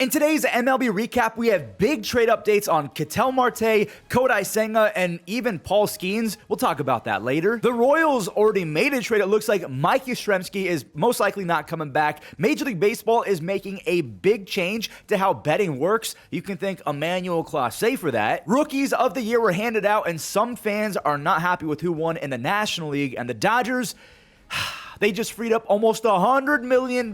In today's MLB recap, we have big trade updates on Ketel Marte, Kodai Senga, and even Paul Skenes. We'll talk about that later. The Royals already made a trade. It looks like Mike Yastrzemski is most likely not coming back. Major League Baseball is making a big change to how betting works. You can thank Emmanuel Clase for that. Rookies of the year were handed out, and some fans are not happy with who won in the National League, and the Dodgers... they just freed up almost $100 million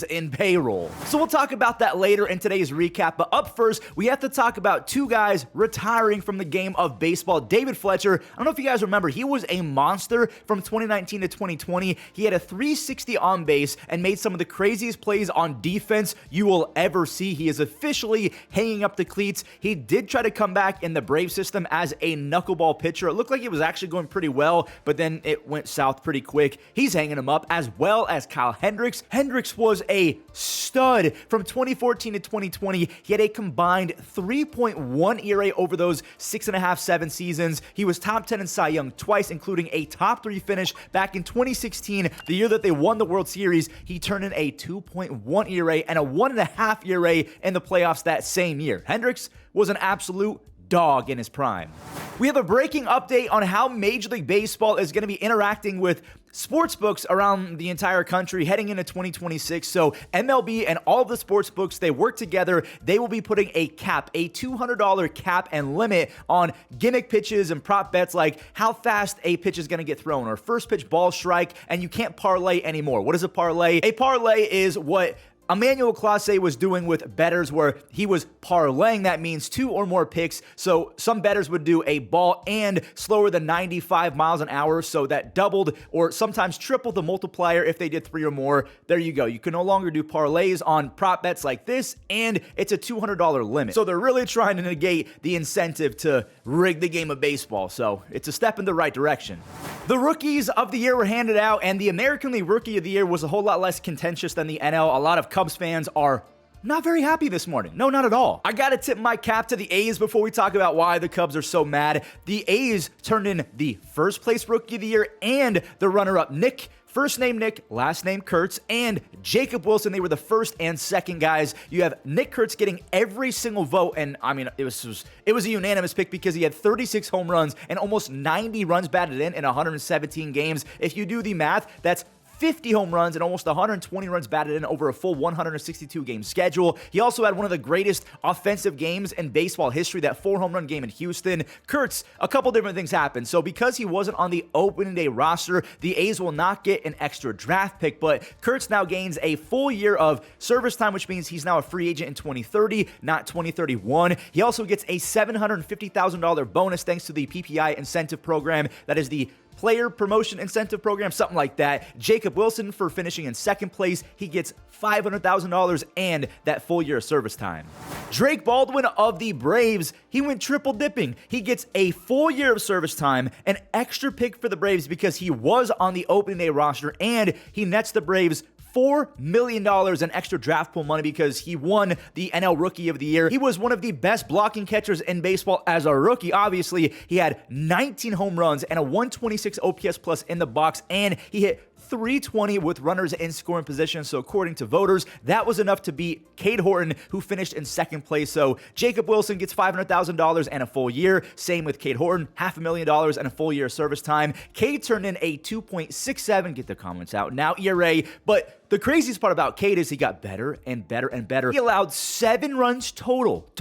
in payroll. So we'll talk about that later in today's recap. But up first, we have to talk about two guys retiring from the game of baseball. David Fletcher, I don't know if you guys remember, he was a monster from 2019 to 2020. He had a 360 on base and made some of the craziest plays on defense you will ever see. He is officially hanging up the cleats. He did try to come back in the Brave system as a knuckleball pitcher. It looked like it was actually going pretty well, but then it went south pretty quick. He's hanging him up, as well as Kyle Hendricks. Hendricks was a stud from 2014 to 2020. He had a combined 3.1 ERA over those 6.5, 7 seasons. He was top 10 in Cy Young twice, including a top 3 finish back in 2016, the year that they won the World Series. He turned in a 2.1 ERA and a 1.5 ERA in the playoffs that same year. Hendricks was an absolute dog in his prime. We have a breaking update on how Major League Baseball is going to be interacting with sportsbooks around the entire country heading into 2026. So MLB and all of the sportsbooks, they work together. They will be putting a cap, a $200 cap and limit on gimmick pitches and prop bets like how fast a pitch is going to get thrown or first pitch ball strike, and you can't parlay anymore. What is a parlay? A parlay is what Emmanuel Clase was doing with bettors, where he was parlaying. That means 2 or more picks. So some bettors would do a ball and slower than 95 miles an hour. So that doubled or sometimes tripled the multiplier if they did 3 or more. There you go. You can no longer do parlays on prop bets like this, and it's a $200 limit. So they're really trying to negate the incentive to rig the game of baseball. So it's a step in the right direction. The rookies of the year were handed out, and the American League Rookie of the Year was a whole lot less contentious than the NL. A lot of Cubs fans are not very happy this morning. No, not at all. I gotta tip my cap to the A's before we talk about why the Cubs are so mad. The A's turned in the first place Rookie of the Year and the runner-up Nick, first name Nick, last name Kurtz, and Jacob Wilson. They were the first and second guys. You have Nick Kurtz getting every single vote, and I mean, it was a unanimous pick because he had 36 home runs and almost 90 runs batted in 117 games. If you do the math, that's 50 home runs and almost 120 runs batted in over a full 162-game schedule. He also had one of the greatest offensive games in baseball history, that 4-home-run game in Houston. Kurtz, a couple different things happened. So because he wasn't on the opening day roster, the A's will not get an extra draft pick, but Kurtz now gains a full year of service time, which means he's now a free agent in 2030, not 2031. He also gets a $750,000 bonus thanks to the PPI incentive program. That is the Player Promotion Incentive Program, something like that. Jacob Wilson, for finishing in second place, he gets $500,000 and that full year of service time. Drake Baldwin of the Braves, he went triple dipping. He gets a full year of service time, an extra pick for the Braves because he was on the opening day roster, and he nets the Braves $4 million in extra draft pool money because he won the NL Rookie of the Year. He was one of the best blocking catchers in baseball as a rookie. Obviously, he had 19 home runs and a 126 OPS plus in the box, and he hit 320 with runners in scoring position. So according to voters, that was enough to beat Horton, who finished in second place. So Jacob Wilson gets $500,000 and a full year. Same with Horton, $500,000 and a full year of service time. Cade turned in a 2.67, get the comments out now, ERA. But the craziest part about Cade is he got better and better and better. He allowed 7 runs total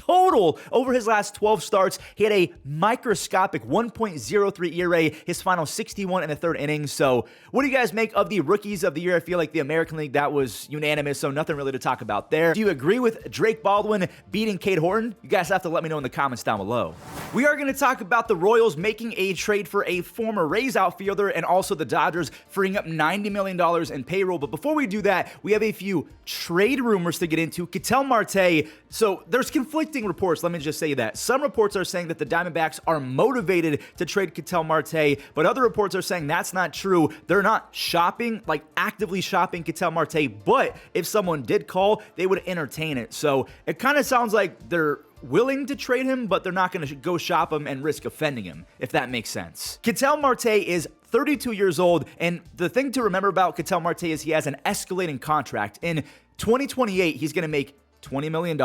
over his last 12 starts. He had a microscopic 1.03 ERA, his final 61 in the third inning. So what do you guys make of the rookies of the year? I feel like the American League, that was unanimous, so nothing really to talk about there. Do you agree with Drake Baldwin beating Horton? You guys have to let me know in the comments down below. We are going to talk about the Royals making a trade for a former Rays outfielder and also the Dodgers freeing up $90 million in payroll. But before we do that, we have a few trade rumors to get into. Ketel Marte, so there's conflicting reports, let me just say that. Some reports are saying that the Diamondbacks are motivated to trade Ketel Marte, but other reports are saying that's not true. They're not shopping, like actively shopping Ketel Marte, but if someone did call, they would entertain it. So it kind of sounds like they're willing to trade him, but they're not going to go shop him and risk offending him, if that makes sense. Ketel Marte is 32 years old, and the thing to remember about Ketel Marte is he has an escalating contract. In 2028, he's going to make $20 million.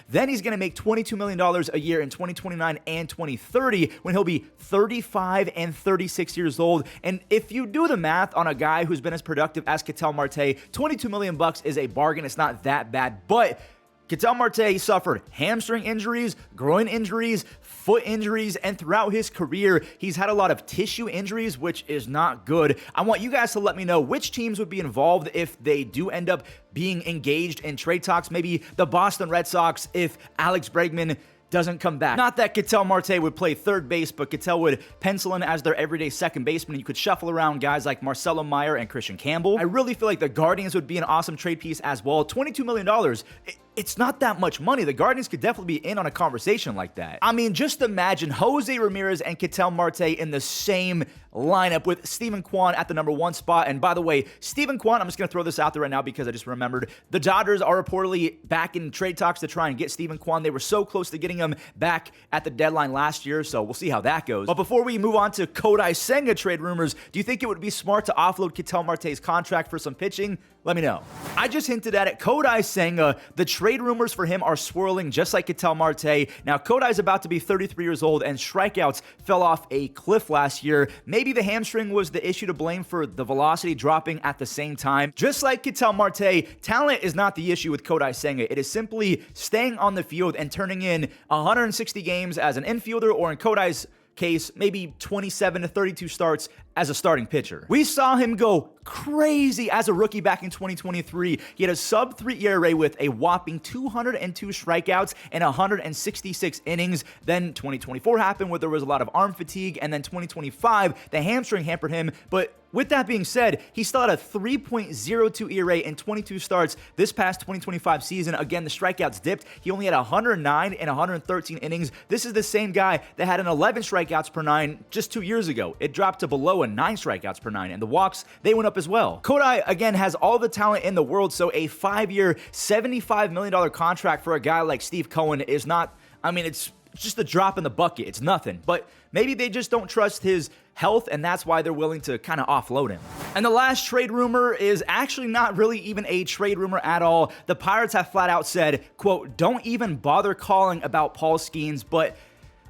Then he's going to make $22 million a year in 2029 and 2030 when he'll be 35 and 36 years old. And if you do the math on a guy who's been as productive as Ketel Marte, $22 million is a bargain. It's not that bad, but Ketel Marte suffered hamstring injuries, groin injuries, foot injuries, and throughout his career, he's had a lot of tissue injuries, which is not good. I want you guys to let me know which teams would be involved if they do end up being engaged in trade talks. Maybe the Boston Red Sox if Alex Bregman doesn't come back. Not that Ketel Marte would play third base, but Ketel would pencil in as their everyday second baseman. You could shuffle around guys like Marcelo Meyer and Christian Campbell. I really feel like the Guardians would be an awesome trade piece as well. $22 million, it's not that much money. The Guardians could definitely be in on a conversation like that. I mean, just imagine Jose Ramirez and Ketel Marte in the same lineup with Steven Kwan at the number 1 spot. And by the way, Steven Kwan, I'm just going to throw this out there right now because I just remembered, the Dodgers are reportedly back in trade talks to try and get Steven Kwan. They were so close to getting him back at the deadline last year, so we'll see how that goes. But before we move on to Kodai Senga trade rumors, do you think it would be smart to offload Ketel Marte's contract for some pitching? Let me know. I just hinted at it. Kodai Senga, the trade rumors for him are swirling just like Ketel Marte. Now, Kodai's about to be 33 years old, and strikeouts fell off a cliff last year. Maybe the hamstring was the issue to blame for the velocity dropping at the same time. Just like Ketel Marte, talent is not the issue with Kodai Senga. It is simply staying on the field and turning in 160 games as an infielder, or in Kodai's case, maybe 27 to 32 starts as a starting pitcher. We saw him go crazy as a rookie back in 2023. He had a sub-3 ERA with a whopping 202 strikeouts and 166 innings. Then 2024 happened where there was a lot of arm fatigue, and then 2025, the hamstring hampered him. But with that being said, he still had a 3.02 ERA in 22 starts this past 2025 season. Again, the strikeouts dipped. He only had 109 and 113 innings. This is the same guy that had an 11 strikeouts per 9 just 2 years ago. It dropped to below a 9 strikeouts per 9, and the walks, they went up as well. Kodai, again, has all the talent in the world, so a 5-year, $75 million contract for a guy like Steve Cohen is not, I mean, it's just a drop in the bucket. It's nothing. But maybe they just don't trust his health, and that's why they're willing to kind of offload him. And the last trade rumor is actually not really even a trade rumor at all. The Pirates have flat out said, quote, "Don't even bother calling about Paul Skenes," but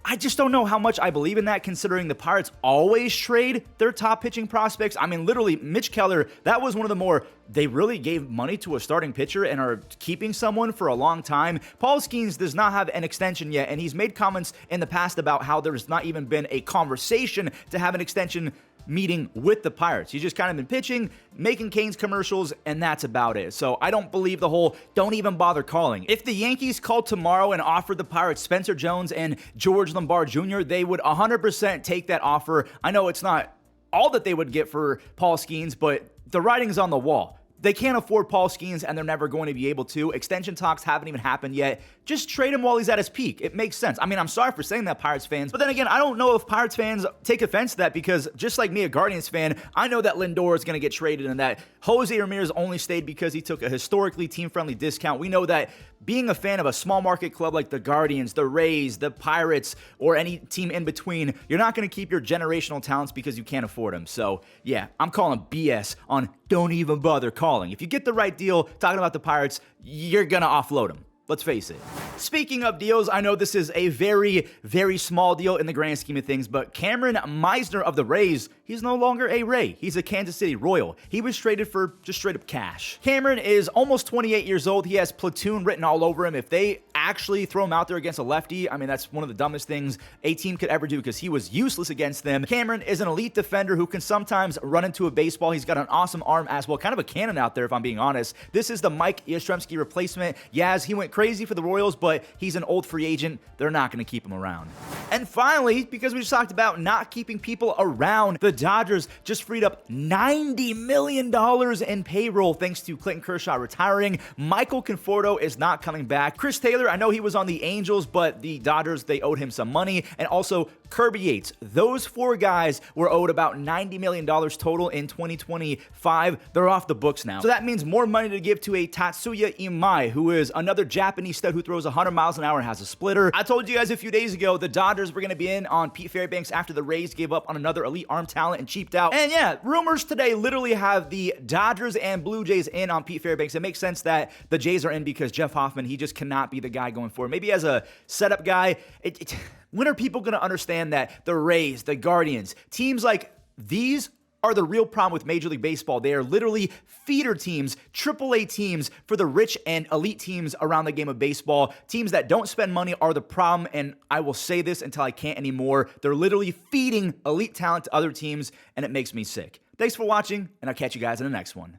I just don't know how much I believe in that, considering the Pirates always trade their top pitching prospects. I mean, literally, Mitch Keller, that was one of the more, they really gave money to a starting pitcher and are keeping someone for a long time. Paul Skenes does not have an extension yet, and he's made comments in the past about how there's not even been a conversation to have an extension meeting with the Pirates. He's just kind of been pitching, making Canes commercials, and that's about it. So I don't believe the whole don't even bother calling. If the Yankees called tomorrow and offered the Pirates Spencer Jones and George Lombard Jr., they would 100% take that offer. I know it's not all that they would get for Paul Skenes, but the writing's on the wall. They can't afford Paul Skenes, and they're never going to be able to. Extension talks haven't even happened yet. Just trade him while he's at his peak. It makes sense. I mean, I'm sorry for saying that, Pirates fans. But then again, I don't know if Pirates fans take offense to that, because just like me, a Guardians fan, I know that Lindor is going to get traded and that Jose Ramirez only stayed because he took a historically team-friendly discount. We know that being a fan of a small market club like the Guardians, the Rays, the Pirates, or any team in between, you're not going to keep your generational talents because you can't afford them. So yeah, I'm calling BS on don't even bother calling. If you get the right deal, talking about the Pirates, you're going to offload them. Let's face it. Speaking of deals, I know this is a very, very small deal in the grand scheme of things, but Kameron Misner of the Rays, he's no longer a Ray. He's a Kansas City Royal. He was traded for just straight up cash. Kameron is almost 28 years old. He has platoon written all over him. If they actually throw him out there against a lefty, I mean, that's one of the dumbest things a team could ever do, because he was useless against them. Kameron is an elite defender who can sometimes run into a baseball. He's got an awesome arm as well. Kind of a cannon out there, if I'm being honest. This is the Mike Yastrzemski replacement. Yaz, he went crazy for the Royals, but he's an old free agent. They're not going to keep him around. And finally, because we just talked about not keeping people around, the Dodgers just freed up $90 million in payroll thanks to Clayton Kershaw retiring. Michael Conforto is not coming back. Chris Taylor, I know he was on the Angels, but the Dodgers, they owed him some money. And also Kirby Yates. Those 4 guys were owed about $90 million total in 2025. They're off the books now. So that means more money to give to a Tatsuya Imai, who is another Japanese stud who throws 100 miles an hour and has a splitter. I told you guys a few days ago, the Dodgers Dodgers were going to be in on Pete Fairbanks after the Rays gave up on another elite arm talent and cheaped out. And yeah, rumors today literally have the Dodgers and Blue Jays in on Pete Fairbanks. It makes sense that the Jays are in because Jeff Hoffman, he just cannot be the guy going forward. Maybe as a setup guy, when are people going to understand that the Rays, the Guardians, teams like these are the real problem with Major League Baseball? They are literally feeder teams, AAA teams for the rich and elite teams around the game of baseball. Teams that don't spend money are the problem, and I will say this until I can't anymore. They're literally feeding elite talent to other teams, and it makes me sick. Thanks for watching, and I'll catch you guys in the next one.